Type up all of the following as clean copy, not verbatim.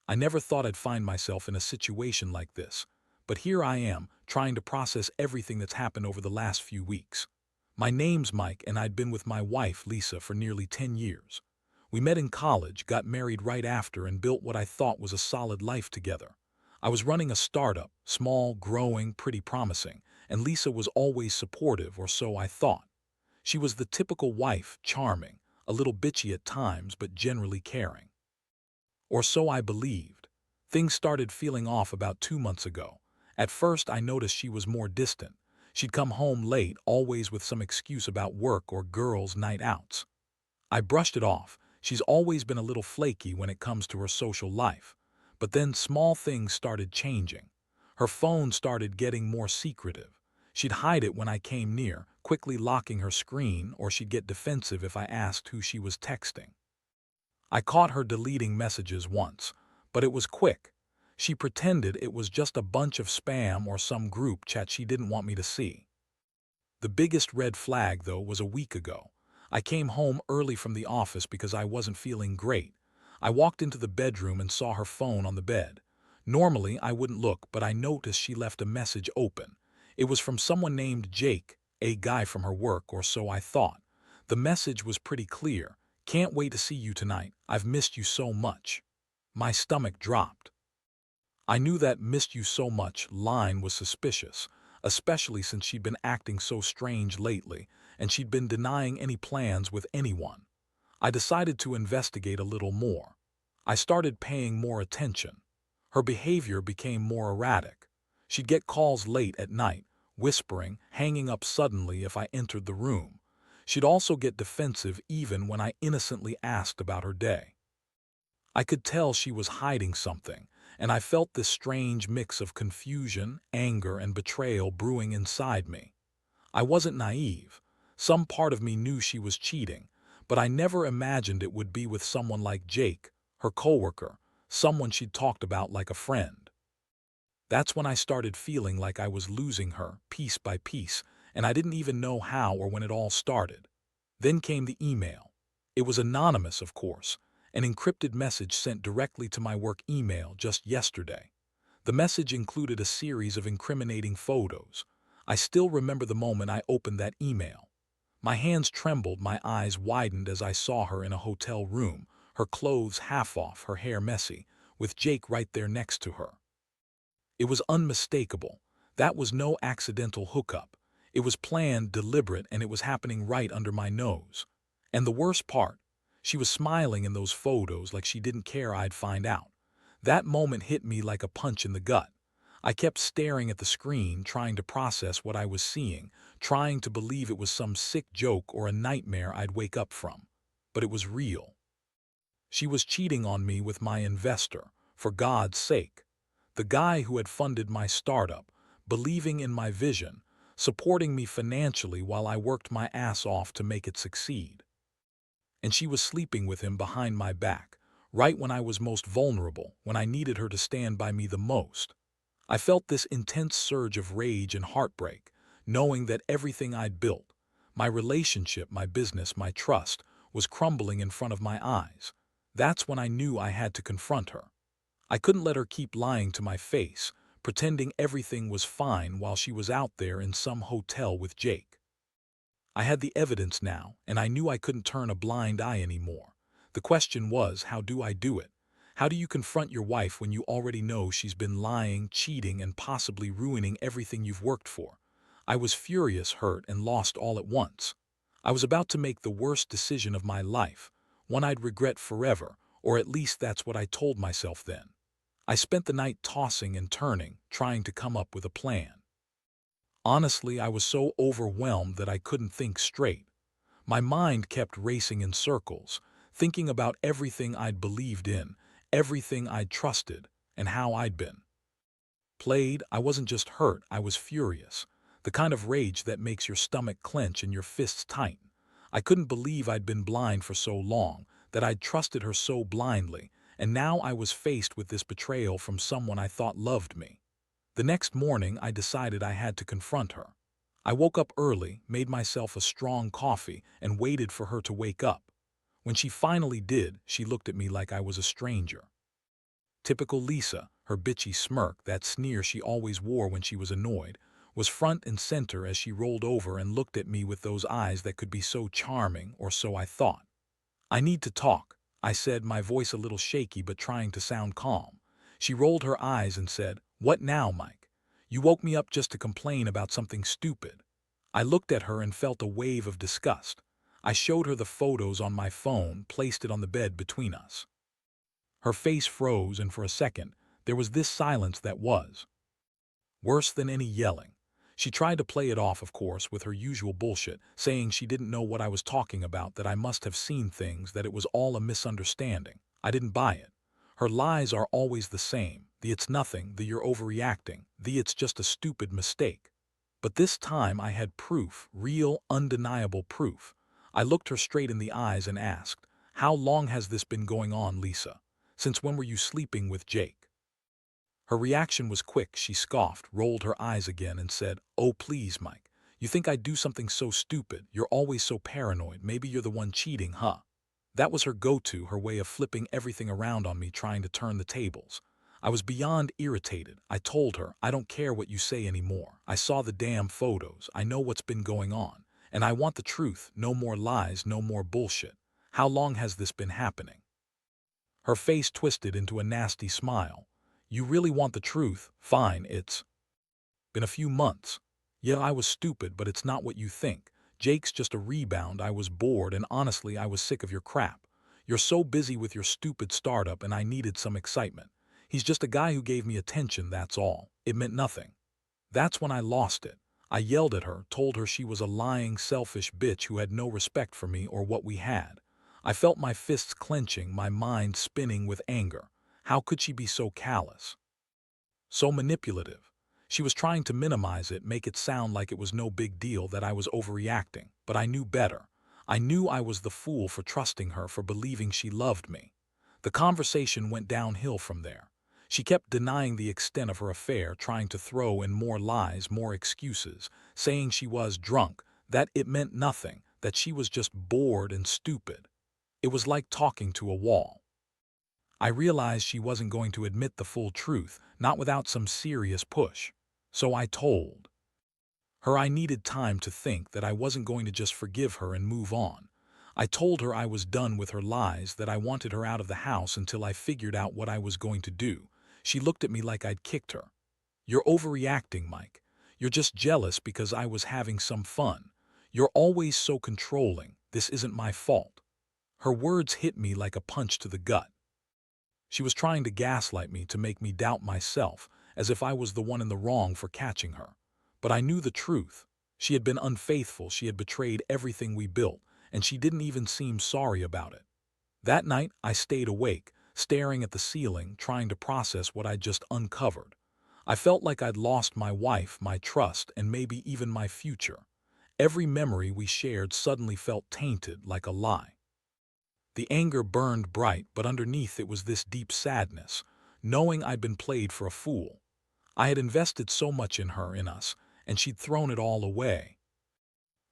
I never thought I'd find myself in a situation like this, but here I am, trying to process everything that's happened over the last few weeks. My name's Mike, and I'd been with my wife, Lisa, for nearly 10 years. We met in college, got married right after, and built what I thought was a solid life together. I was running a startup, small, growing, pretty promising, and Lisa was always supportive, or so I thought. She was the typical wife, charming, a little bitchy at times, but generally caring. Or so I believed. Things started feeling off about 2 months ago. At first, I noticed she was more distant. She'd come home late, always with some excuse about work or girls' night outs. I brushed it off. She's always been a little flaky when it comes to her social life. But then small things started changing. Her phone started getting more secretive. She'd hide it when I came near, quickly locking her screen, or she'd get defensive if I asked who she was texting. I caught her deleting messages once, but it was quick. She pretended it was just a bunch of spam or some group chat she didn't want me to see. The biggest red flag, though, was a week ago. I came home early from the office because I wasn't feeling great. I walked into the bedroom and saw her phone on the bed. Normally, I wouldn't look, but I noticed she left a message open. It was from someone named Jake, a guy from her work, or so I thought. The message was pretty clear. "Can't wait to see you tonight. I've missed you so much." My stomach dropped. I knew that "missed you so much" line was suspicious, especially since she'd been acting so strange lately, and she'd been denying any plans with anyone. I decided to investigate a little more. I started paying more attention. Her behavior became more erratic. She'd get calls late at night, whispering, hanging up suddenly if I entered the room. She'd also get defensive even when I innocently asked about her day. I could tell she was hiding something, and I felt this strange mix of confusion, anger, and betrayal brewing inside me. I wasn't naive. Some part of me knew she was cheating, but I never imagined it would be with someone like Jake, her coworker, someone she'd talked about like a friend. That's when I started feeling like I was losing her, piece by piece, and I didn't even know how or when it all started. Then came the email. It was anonymous, of course, an encrypted message sent directly to my work email just yesterday. The message included a series of incriminating photos. I still remember the moment I opened that email. My hands trembled, my eyes widened as I saw her in a hotel room, her clothes half off, her hair messy, with Jake right there next to her. It was unmistakable. That was no accidental hookup. It was planned, deliberate, and it was happening right under my nose. And the worst part, she was smiling in those photos like she didn't care I'd find out. That moment hit me like a punch in the gut. I kept staring at the screen, trying to process what I was seeing, trying to believe it was some sick joke or a nightmare I'd wake up from. But it was real. She was cheating on me with my investor, for God's sake. The guy who had funded my startup, believing in my vision, supporting me financially while I worked my ass off to make it succeed. And she was sleeping with him behind my back, right when I was most vulnerable, when I needed her to stand by me the most. I felt this intense surge of rage and heartbreak, knowing that everything I'd built, my relationship, my business, my trust, was crumbling in front of my eyes. That's when I knew I had to confront her. I couldn't let her keep lying to my face, pretending everything was fine while she was out there in some hotel with Jake. I had the evidence now, and I knew I couldn't turn a blind eye anymore. The question was, how do I do it? How do you confront your wife when you already know she's been lying, cheating, and possibly ruining everything you've worked for? I was furious, hurt, and lost all at once. I was about to make the worst decision of my life, one I'd regret forever, or at least that's what I told myself then. I spent the night tossing and turning, trying to come up with a plan. Honestly, I was so overwhelmed that I couldn't think straight. My mind kept racing in circles, thinking about everything I'd believed in, everything I'd trusted, and how I'd been played. I wasn't just hurt, I was furious. The kind of rage that makes your stomach clench and your fists tighten. I couldn't believe I'd been blind for so long, that I'd trusted her so blindly, and now I was faced with this betrayal from someone I thought loved me. The next morning, I decided I had to confront her. I woke up early, made myself a strong coffee, and waited for her to wake up. When she finally did, she looked at me like I was a stranger. Typical Lisa, her bitchy smirk, that sneer she always wore when she was annoyed, was front and center as she rolled over and looked at me with those eyes that could be so charming, or so I thought. "I need to talk," I said, my voice a little shaky but trying to sound calm. She rolled her eyes and said, "What now, Mike? You woke me up just to complain about something stupid." I looked at her and felt a wave of disgust. I showed her the photos on my phone, placed it on the bed between us. Her face froze, and for a second, there was this silence that was worse than any yelling. She tried to play it off, of course, with her usual bullshit, saying she didn't know what I was talking about, that I must have seen things, that it was all a misunderstanding. I didn't buy it. Her lies are always the same. The "it's nothing," the "you're overreacting," the "it's just a stupid mistake." But this time I had proof, real, undeniable proof. I looked her straight in the eyes and asked, "How long has this been going on, Lisa? Since when were you sleeping with Jake?" Her reaction was quick. She scoffed, rolled her eyes again, and said, "Oh, please, Mike. You think I'd do something so stupid? You're always so paranoid. Maybe you're the one cheating, huh?" That was her go-to, her way of flipping everything around on me, trying to turn the tables. I was beyond irritated. I told her, "I don't care what you say anymore. I saw the damn photos. I know what's been going on. And I want the truth. No more lies, no more bullshit. How long has this been happening?" Her face twisted into a nasty smile. "You really want the truth? Fine, it's been a few months. Yeah, I was stupid, but it's not what you think. Jake's just a rebound. I was bored, and honestly, I was sick of your crap. You're so busy with your stupid startup, and I needed some excitement. He's just a guy who gave me attention, that's all. It meant nothing." That's when I lost it. I yelled at her, told her she was a lying, selfish bitch who had no respect for me or what we had. I felt my fists clenching, my mind spinning with anger. How could she be so callous? So manipulative. She was trying to minimize it, make it sound like it was no big deal, that I was overreacting. But I knew better. I knew I was the fool for trusting her, for believing she loved me. The conversation went downhill from there. She kept denying the extent of her affair, trying to throw in more lies, more excuses, saying she was drunk, that it meant nothing, that she was just bored and stupid. It was like talking to a wall. I realized she wasn't going to admit the full truth, not without some serious push. So I told her I needed time to think, that I wasn't going to just forgive her and move on. I told her I was done with her lies, that I wanted her out of the house until I figured out what I was going to do. She looked at me like I'd kicked her. "You're overreacting, Mike. You're just jealous because I was having some fun. You're always so controlling. This isn't my fault." Her words hit me like a punch to the gut. She was trying to gaslight me, to make me doubt myself, as if I was the one in the wrong for catching her. But I knew the truth. She had been unfaithful, she had betrayed everything we built, and she didn't even seem sorry about it. That night, I stayed awake, staring at the ceiling, trying to process what I'd just uncovered. I felt like I'd lost my wife, my trust, and maybe even my future. Every memory we shared suddenly felt tainted, like a lie. The anger burned bright, but underneath it was this deep sadness, knowing I'd been played for a fool. I had invested so much in her, in us, and she'd thrown it all away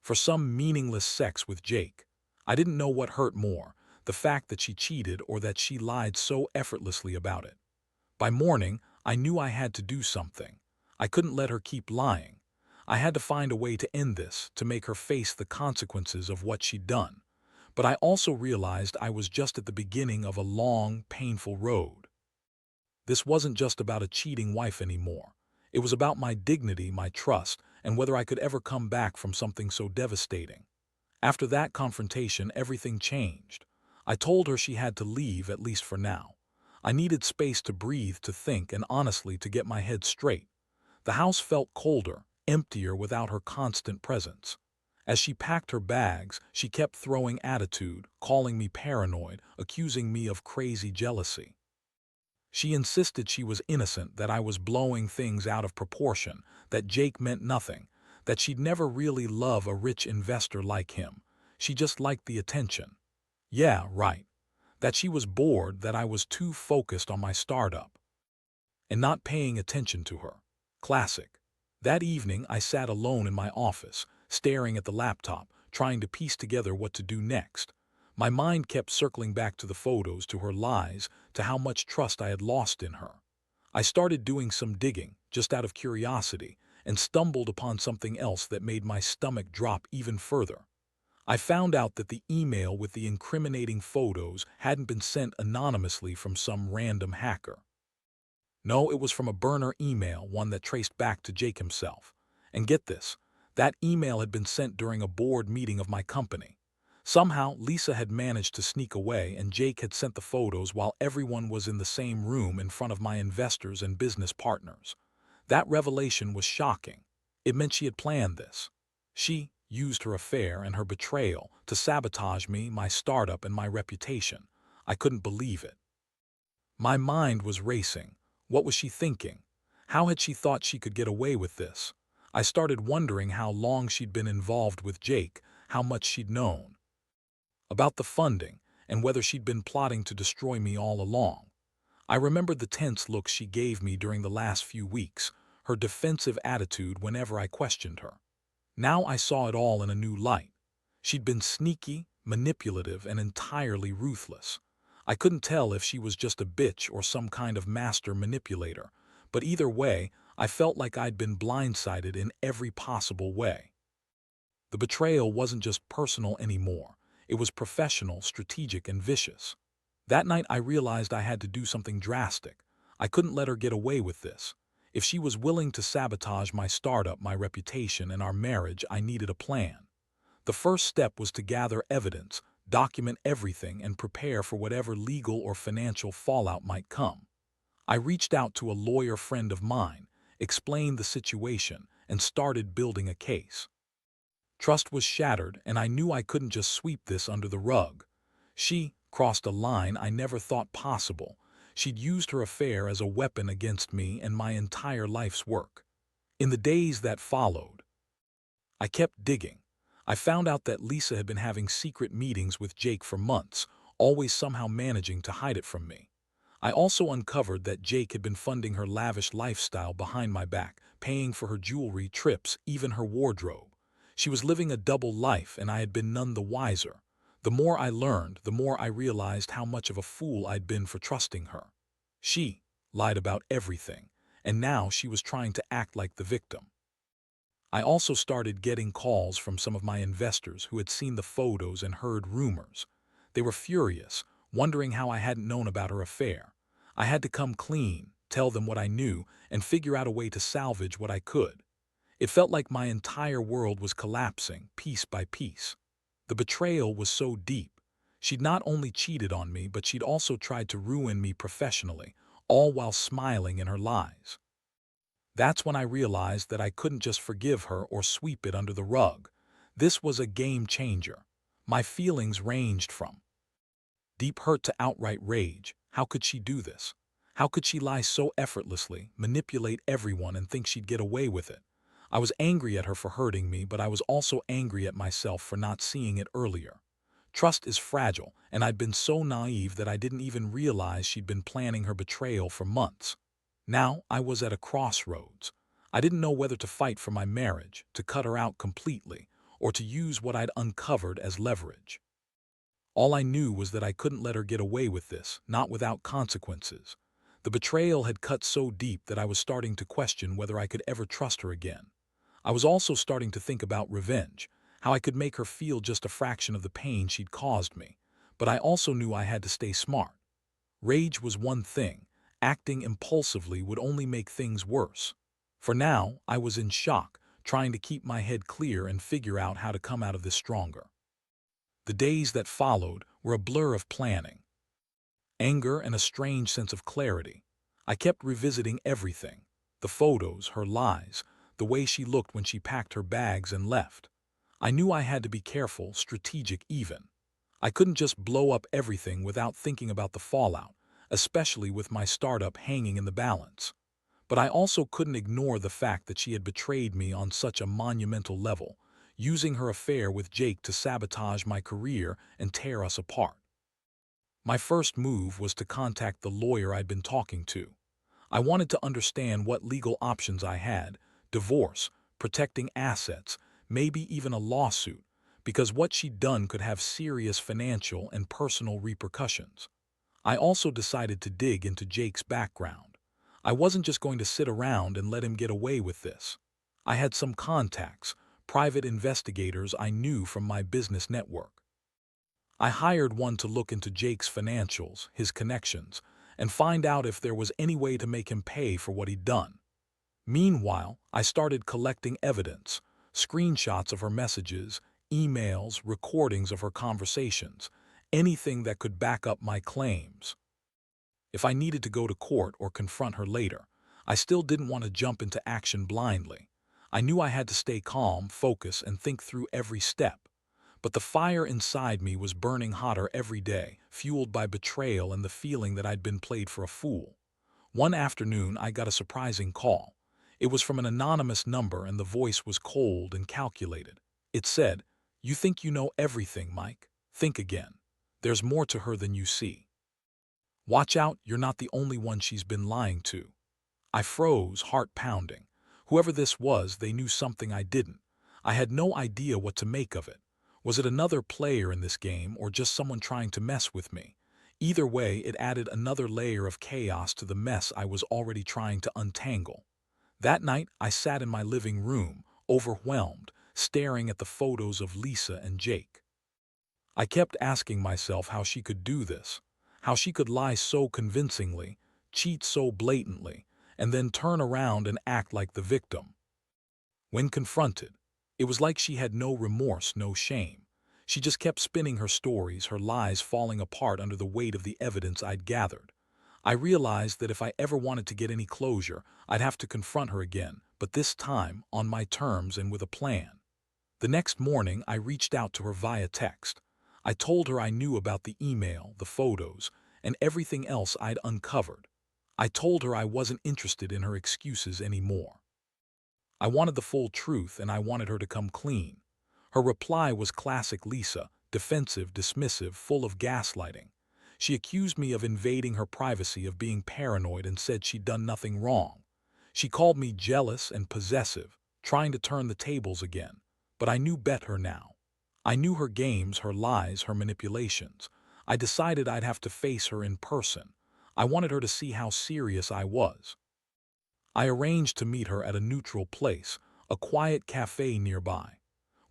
for some meaningless sex with Jake. I didn't know what hurt more, the fact that she cheated or that she lied so effortlessly about it. By morning, I knew I had to do something. I couldn't let her keep lying. I had to find a way to end this, to make her face the consequences of what she'd done. But I also realized I was just at the beginning of a long, painful road. This wasn't just about a cheating wife anymore. It was about my dignity, my trust, and whether I could ever come back from something so devastating. After that confrontation, everything changed. I told her she had to leave, at least for now. I needed space to breathe, to think, and honestly to get my head straight. The house felt colder, emptier without her constant presence. As she packed her bags, she kept throwing attitude, calling me paranoid, accusing me of crazy jealousy. She insisted she was innocent, that I was blowing things out of proportion, that Jake meant nothing, that she'd never really love a rich investor like him. She just liked the attention. Yeah, right. That she was bored, that I was too focused on my startup and not paying attention to her. Classic. That evening, I sat alone in my office, staring at the laptop, trying to piece together what to do next. My mind kept circling back to the photos, to her lies, to how much trust I had lost in her. I started doing some digging, just out of curiosity, and stumbled upon something else that made my stomach drop even further. I found out that the email with the incriminating photos hadn't been sent anonymously from some random hacker. No, it was from a burner email, one that traced back to Jake himself. And get this, that email had been sent during a board meeting of my company. Somehow, Lisa had managed to sneak away and Jake had sent the photos while everyone was in the same room in front of my investors and business partners. That revelation was shocking. It meant she had planned this. She used her affair and her betrayal to sabotage me, my startup, and my reputation. I couldn't believe it. My mind was racing. What was she thinking? How had she thought she could get away with this? I started wondering how long she'd been involved with Jake, how much she'd known about the funding, and whether she'd been plotting to destroy me all along. I remembered the tense look she gave me during the last few weeks, her defensive attitude whenever I questioned her. Now I saw it all in a new light. She'd been sneaky, manipulative, and entirely ruthless. I couldn't tell if she was just a bitch or some kind of master manipulator, but either way, I felt like I'd been blindsided in every possible way. The betrayal wasn't just personal anymore. It was professional, strategic, and vicious. That night I realized I had to do something drastic. I couldn't let her get away with this. If she was willing to sabotage my startup, my reputation, and our marriage, I needed a plan. The first step was to gather evidence, document everything, and prepare for whatever legal or financial fallout might come. I reached out to a lawyer friend of mine, explained the situation, and started building a case. Trust was shattered, and I knew I couldn't just sweep this under the rug. She crossed a line I never thought possible. She'd used her affair as a weapon against me and my entire life's work. In the days that followed, I kept digging. I found out that Lisa had been having secret meetings with Jake for months, always somehow managing to hide it from me. I also uncovered that Jake had been funding her lavish lifestyle behind my back, paying for her jewelry, trips, even her wardrobe. She was living a double life, and I had been none the wiser. The more I learned, the more I realized how much of a fool I'd been for trusting her. She lied about everything, and now she was trying to act like the victim. I also started getting calls from some of my investors who had seen the photos and heard rumors. They were furious, wondering how I hadn't known about her affair. I had to come clean, tell them what I knew, and figure out a way to salvage what I could. It felt like my entire world was collapsing, piece by piece. The betrayal was so deep. She'd not only cheated on me, but she'd also tried to ruin me professionally, all while smiling in her lies. That's when I realized that I couldn't just forgive her or sweep it under the rug. This was a game changer. My feelings ranged from deep hurt to outright rage. How could she do this? How could she lie so effortlessly, manipulate everyone, and think she'd get away with it? I was angry at her for hurting me, but I was also angry at myself for not seeing it earlier. Trust is fragile, and I'd been so naive that I didn't even realize she'd been planning her betrayal for months. Now I was at a crossroads. I didn't know whether to fight for my marriage, to cut her out completely, or to use what I'd uncovered as leverage. All I knew was that I couldn't let her get away with this, not without consequences. The betrayal had cut so deep that I was starting to question whether I could ever trust her again. I was also starting to think about revenge, how I could make her feel just a fraction of the pain she'd caused me. But I also knew I had to stay smart. Rage was one thing. Acting impulsively would only make things worse. For now, I was in shock, trying to keep my head clear and figure out how to come out of this stronger. The days that followed were a blur of planning, anger, and a strange sense of clarity. I kept revisiting everything: the photos, her lies, the way she looked when she packed her bags and left. I knew I had to be careful, strategic even. I couldn't just blow up everything without thinking about the fallout, especially with my startup hanging in the balance. But I also couldn't ignore the fact that she had betrayed me on such a monumental level, using her affair with Jake to sabotage my career and tear us apart. My first move was to contact the lawyer I'd been talking to. I wanted to understand what legal options I had: divorce, protecting assets, maybe even a lawsuit, because what she'd done could have serious financial and personal repercussions. I also decided to dig into Jake's background. I wasn't just going to sit around and let him get away with this. I had some contacts, private investigators I knew from my business network. I hired one to look into Jake's financials, his connections, and find out if there was any way to make him pay for what he'd done. Meanwhile, I started collecting evidence, screenshots of her messages, emails, recordings of her conversations, anything that could back up my claims. If I needed to go to court or confront her later, I still didn't want to jump into action blindly. I knew I had to stay calm, focus, and think through every step. But the fire inside me was burning hotter every day, fueled by betrayal and the feeling that I'd been played for a fool. One afternoon, I got a surprising call. It was from an anonymous number and the voice was cold and calculated. It said, "You think you know everything, Mike? Think again. There's more to her than you see. Watch out, you're not the only one she's been lying to." I froze, heart pounding. Whoever this was, they knew something I didn't. I had no idea what to make of it. Was it another player in this game or just someone trying to mess with me? Either way, it added another layer of chaos to the mess I was already trying to untangle. That night, I sat in my living room, overwhelmed, staring at the photos of Lisa and Jake. I kept asking myself how she could do this, how she could lie so convincingly, cheat so blatantly, and then turn around and act like the victim. When confronted, it was like she had no remorse, no shame. She just kept spinning her stories, her lies falling apart under the weight of the evidence I'd gathered. I realized that if I ever wanted to get any closure, I'd have to confront her again, but this time on my terms and with a plan. The next morning, I reached out to her via text. I told her I knew about the email, the photos, and everything else I'd uncovered. I told her I wasn't interested in her excuses anymore. I wanted the full truth and I wanted her to come clean. Her reply was classic Lisa, defensive, dismissive, full of gaslighting. She accused me of invading her privacy, of being paranoid, and said she'd done nothing wrong. She called me jealous and possessive, trying to turn the tables again. But I knew better now. I knew her games, her lies, her manipulations. I decided I'd have to face her in person. I wanted her to see how serious I was. I arranged to meet her at a neutral place, a quiet cafe nearby.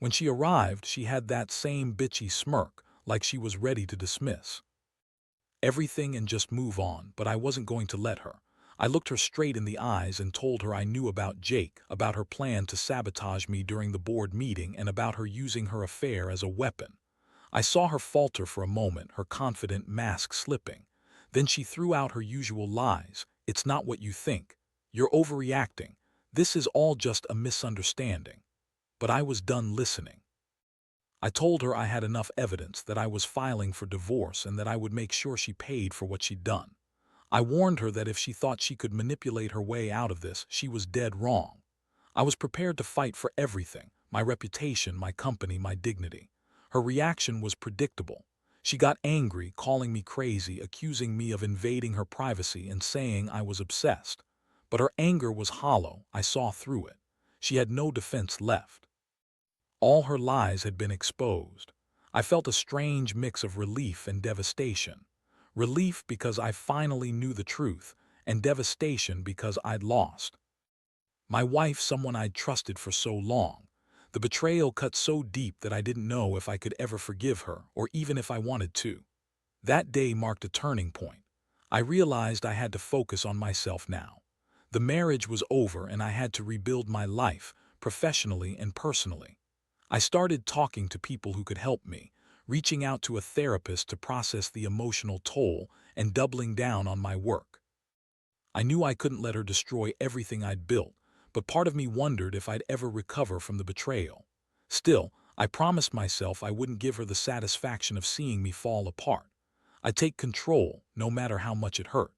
When she arrived, she had that same bitchy smirk, like she was ready to dismiss everything and just move on, but I wasn't going to let her. I looked her straight in the eyes and told her I knew about Jake, about her plan to sabotage me during the board meeting, and about her using her affair as a weapon. I saw her falter for a moment, her confident mask slipping. Then she threw out her usual lies. "It's not what you think. You're overreacting. This is all just a misunderstanding." But I was done listening. I told her I had enough evidence, that I was filing for divorce and that I would make sure she paid for what she'd done. I warned her that if she thought she could manipulate her way out of this, she was dead wrong. I was prepared to fight for everything, my reputation, my company, my dignity. Her reaction was predictable. She got angry, calling me crazy, accusing me of invading her privacy and saying I was obsessed. But her anger was hollow. I saw through it. She had no defense left. All her lies had been exposed. I felt a strange mix of relief and devastation. Relief because I finally knew the truth, and devastation because I'd lost. My wife, someone I'd trusted for so long. The betrayal cut so deep that I didn't know if I could ever forgive her, or even if I wanted to. That day marked a turning point. I realized I had to focus on myself now. The marriage was over and I had to rebuild my life, professionally and personally. I started talking to people who could help me, reaching out to a therapist to process the emotional toll, and doubling down on my work. I knew I couldn't let her destroy everything I'd built, but part of me wondered if I'd ever recover from the betrayal. Still, I promised myself I wouldn't give her the satisfaction of seeing me fall apart. I'd take control, no matter how much it hurt.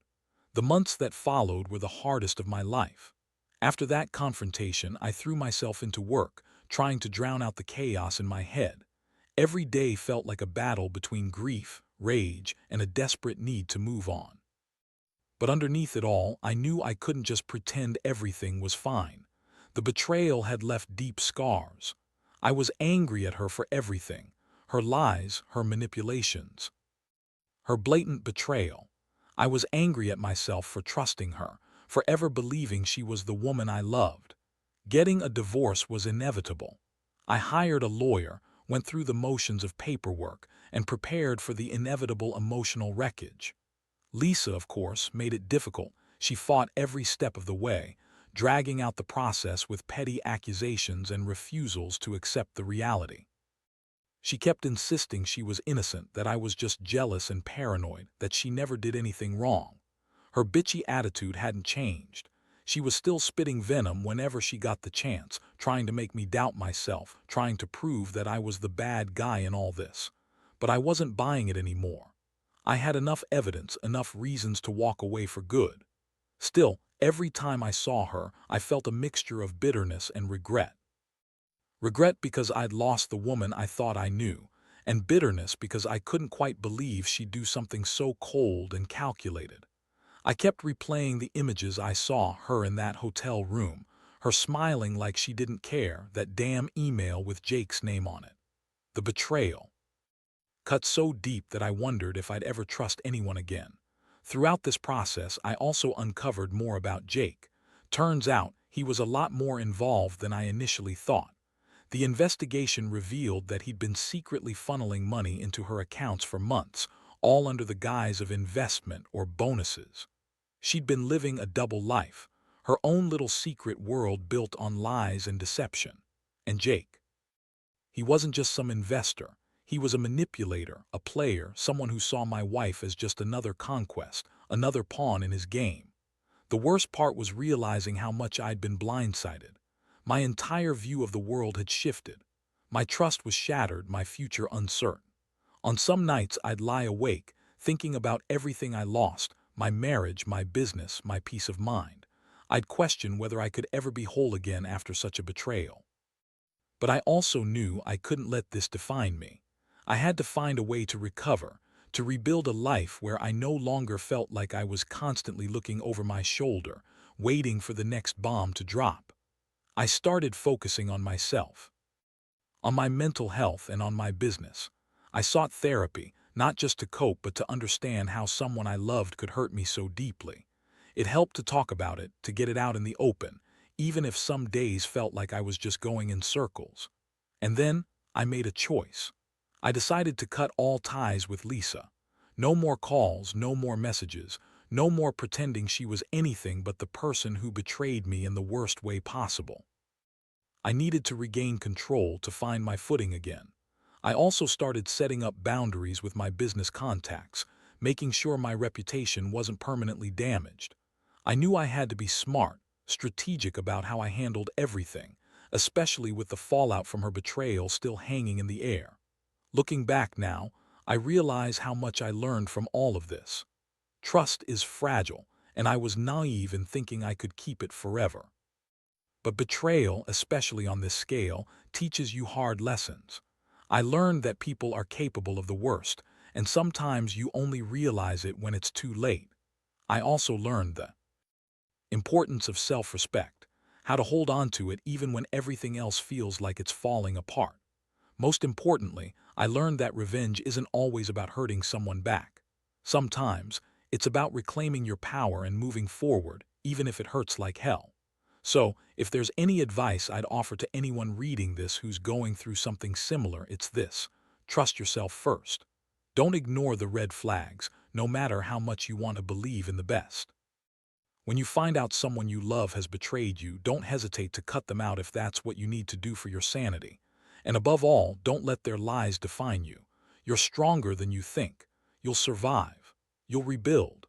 The months that followed were the hardest of my life. After that confrontation, I threw myself into work, trying to drown out the chaos in my head. Every day felt like a battle between grief, rage, and a desperate need to move on. But underneath it all, I knew I couldn't just pretend everything was fine. The betrayal had left deep scars. I was angry at her for everything: her lies, her manipulations, her blatant betrayal. I was angry at myself for trusting her, for ever believing she was the woman I loved. Getting a divorce was inevitable. I hired a lawyer, went through the motions of paperwork, and prepared for the inevitable emotional wreckage. Lisa, of course, made it difficult. She fought every step of the way, dragging out the process with petty accusations and refusals to accept the reality. She kept insisting she was innocent, that I was just jealous and paranoid, that she never did anything wrong. Her bitchy attitude hadn't changed. She was still spitting venom whenever she got the chance, trying to make me doubt myself, trying to prove that I was the bad guy in all this. But I wasn't buying it anymore. I had enough evidence, enough reasons to walk away for good. Still, every time I saw her, I felt a mixture of bitterness and regret. Regret because I'd lost the woman I thought I knew, and bitterness because I couldn't quite believe she'd do something so cold and calculated. I kept replaying the images I saw her in that hotel room, her smiling like she didn't care, that damn email with Jake's name on it. The betrayal. Cut so deep that I wondered if I'd ever trust anyone again. Throughout this process, I also uncovered more about Jake. Turns out, he was a lot more involved than I initially thought. The investigation revealed that he'd been secretly funneling money into her accounts for months, all under the guise of investment or bonuses. She'd been living a double life, her own little secret world built on lies and deception. And Jake, he wasn't just some investor. He was a manipulator, a player, someone who saw my wife as just another conquest, another pawn in his game. The worst part was realizing how much I'd been blindsided. My entire view of the world had shifted. My trust was shattered, my future uncertain. On some nights I'd lie awake, thinking about everything I lost, my marriage, my business, my peace of mind. I'd question whether I could ever be whole again after such a betrayal. But I also knew I couldn't let this define me. I had to find a way to recover, to rebuild a life where I no longer felt like I was constantly looking over my shoulder, waiting for the next bomb to drop. I started focusing on myself, on my mental health and on my business. I sought therapy, not just to cope but to understand how someone I loved could hurt me so deeply. It helped to talk about it, to get it out in the open, even if some days felt like I was just going in circles. And then I made a choice. I decided to cut all ties with Lisa. No more calls, no more messages, no more pretending she was anything but the person who betrayed me in the worst way possible. I needed to regain control, to find my footing again. I also started setting up boundaries with my business contacts, making sure my reputation wasn't permanently damaged. I knew I had to be smart, strategic about how I handled everything, especially with the fallout from her betrayal still hanging in the air. Looking back now, I realize how much I learned from all of this. Trust is fragile, and I was naive in thinking I could keep it forever. But betrayal, especially on this scale, teaches you hard lessons. I learned that people are capable of the worst, and sometimes you only realize it when it's too late. I also learned the importance of self-respect, how to hold on to it even when everything else feels like it's falling apart. Most importantly, I learned that revenge isn't always about hurting someone back. Sometimes, it's about reclaiming your power and moving forward, even if it hurts like hell. So, if there's any advice I'd offer to anyone reading this who's going through something similar, it's this: trust yourself first. Don't ignore the red flags, no matter how much you want to believe in the best. When you find out someone you love has betrayed you, don't hesitate to cut them out if that's what you need to do for your sanity. And above all, don't let their lies define you. You're stronger than you think. You'll survive. You'll rebuild.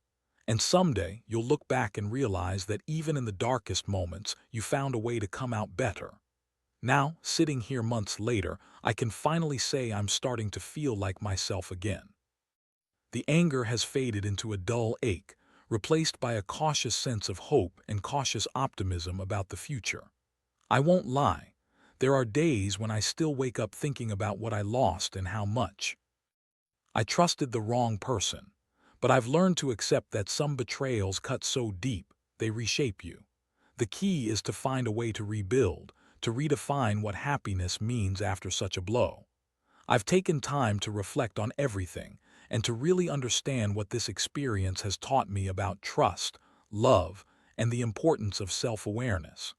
And someday, you'll look back and realize that even in the darkest moments, you found a way to come out better. Now, sitting here months later, I can finally say I'm starting to feel like myself again. The anger has faded into a dull ache, replaced by a cautious sense of hope and cautious optimism about the future. I won't lie. There are days when I still wake up thinking about what I lost and how much. I trusted the wrong person, but I've learned to accept that some betrayals cut so deep, they reshape you. The key is to find a way to rebuild, to redefine what happiness means after such a blow. I've taken time to reflect on everything, and to really understand what this experience has taught me about trust, love, and the importance of self-awareness.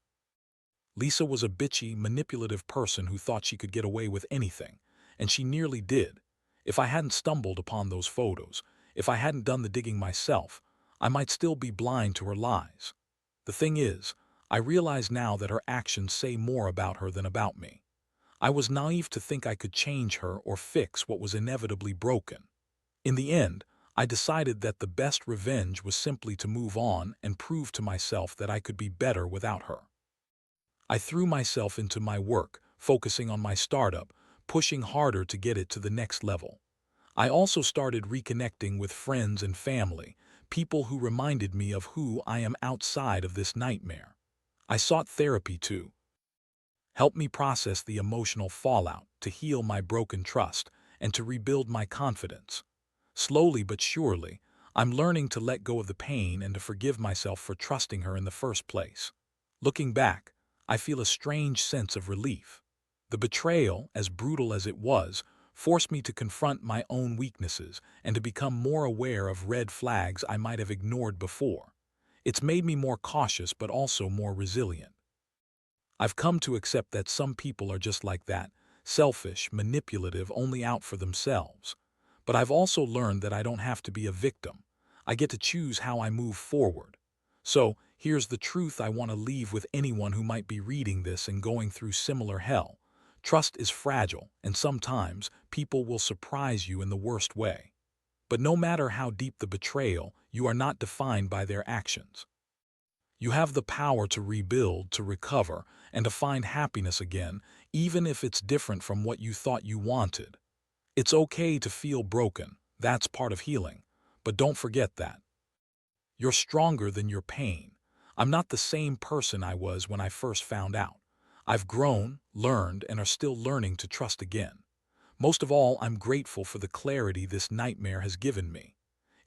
Lisa was a bitchy, manipulative person who thought she could get away with anything, and she nearly did. If I hadn't stumbled upon those photos, if I hadn't done the digging myself, I might still be blind to her lies. The thing is, I realize now that her actions say more about her than about me. I was naive to think I could change her or fix what was inevitably broken. In the end, I decided that the best revenge was simply to move on and prove to myself that I could be better without her. I threw myself into my work, focusing on my startup, pushing harder to get it to the next level. I also started reconnecting with friends and family, people who reminded me of who I am outside of this nightmare. I sought therapy to help me process the emotional fallout, to heal my broken trust, and to rebuild my confidence. Slowly but surely, I'm learning to let go of the pain and to forgive myself for trusting her in the first place. Looking back, I feel a strange sense of relief. The betrayal, as brutal as it was, forced me to confront my own weaknesses and to become more aware of red flags I might have ignored before. It's made me more cautious but also more resilient. I've come to accept that some people are just like that, selfish, manipulative, only out for themselves. But I've also learned that I don't have to be a victim. I get to choose how I move forward. So, here's the truth I want to leave with anyone who might be reading this and going through similar hell. Trust is fragile, and sometimes people will surprise you in the worst way. But no matter how deep the betrayal, you are not defined by their actions. You have the power to rebuild, to recover, and to find happiness again, even if it's different from what you thought you wanted. It's okay to feel broken. That's part of healing. But don't forget that you're stronger than your pain. I'm not the same person I was when I first found out. I've grown, learned, and are still learning to trust again. Most of all, I'm grateful for the clarity this nightmare has given me.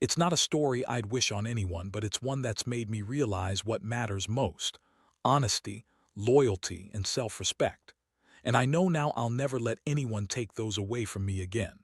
It's not a story I'd wish on anyone, but it's one that's made me realize what matters most: honesty, loyalty, and self-respect. And I know now I'll never let anyone take those away from me again.